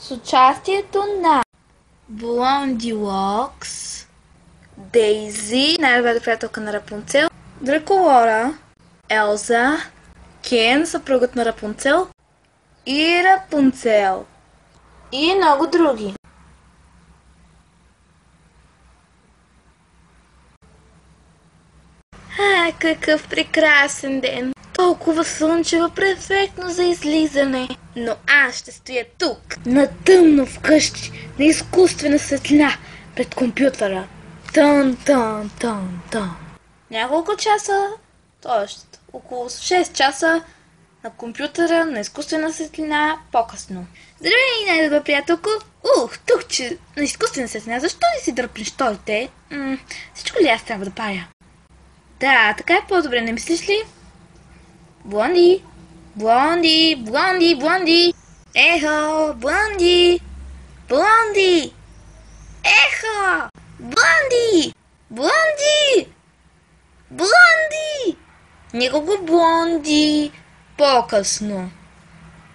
с участието на Блонди Локс, Дейзи, най-добрата приятелка на Рапунцел, Драколора, Елза, Кен, съпругът на Рапунцел и Рапунцел. И много други. Какъв прекрасен ден! Толкова слънчево, перфектно за излизане. Но аз ще стоя тук, на тъмно вкъщи, на изкуствена светлина, пред компютъра. Тън. Няколко часа, т.е. около 6 часа на компютъра, на изкуствена светлина, по-късно. Здравей, най-добра приятелко! Тук, че на изкуствена светлина, защо не си дърпнеш шторите? Всичко ли аз трябва да правя? Да, така е по-добре, не мислиш ли? Блонди! Ехо! Блонди! Ехо! Блонди! Никого Блонди! По-късно.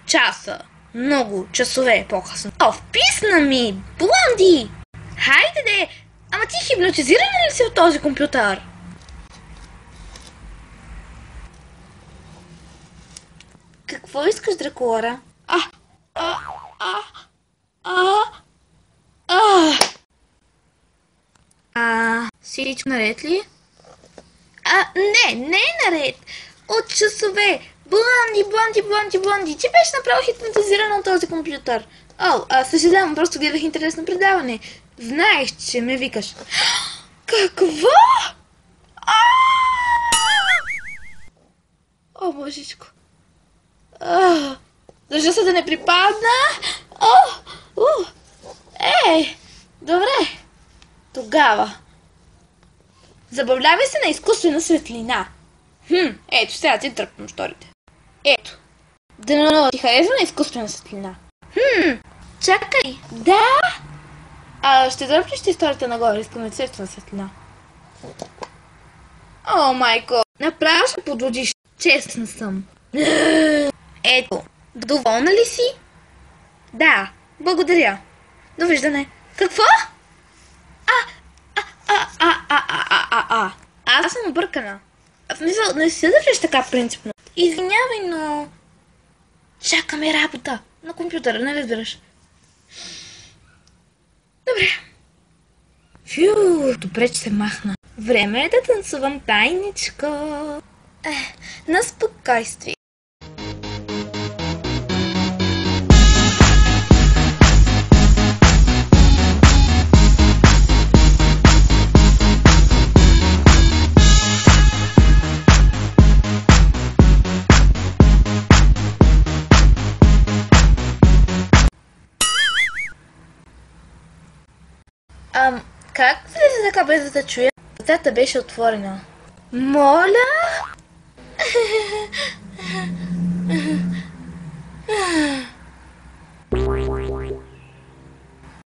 Часа. Много часове по-късно. Вписна ми! Блонди! Хайде де! Ама ти хипнотизирана ли си от този компютър? Какво искаш, Драколора? Всичко наред ли? Не е наред. От часове. Блонди. Ти беше направо хипнотизирана от този компютър. Съжалявам, просто гледах интересно предаване. Знаеш, че ме викаш. Какво? О, божичко. Държа се да не припадна. Добре. Тогава. Забавлявай се на изкуствена светлина. Ето, сега ти тръпвам шторите. Ето. Дано ти харесва на изкуствена светлина. Чакай. Да. Ще дръпнеш ти историята нагоре, искам естествена светлина. О, майко. Направо ще подлудиш. Честна съм. Ето. Доволна ли си? Да. Благодаря. Довиждане. Какво? Аз съм объркана. В смисъл, не се държиш така принципно. Извинявай, но... Чакаме работа. На компютъра, не разбираш. Добре. Добре, че се махна. Време е да танцувам тайничко. На спокойствие. Как влезе така без да те чуя? Вратата беше отворена. Моля?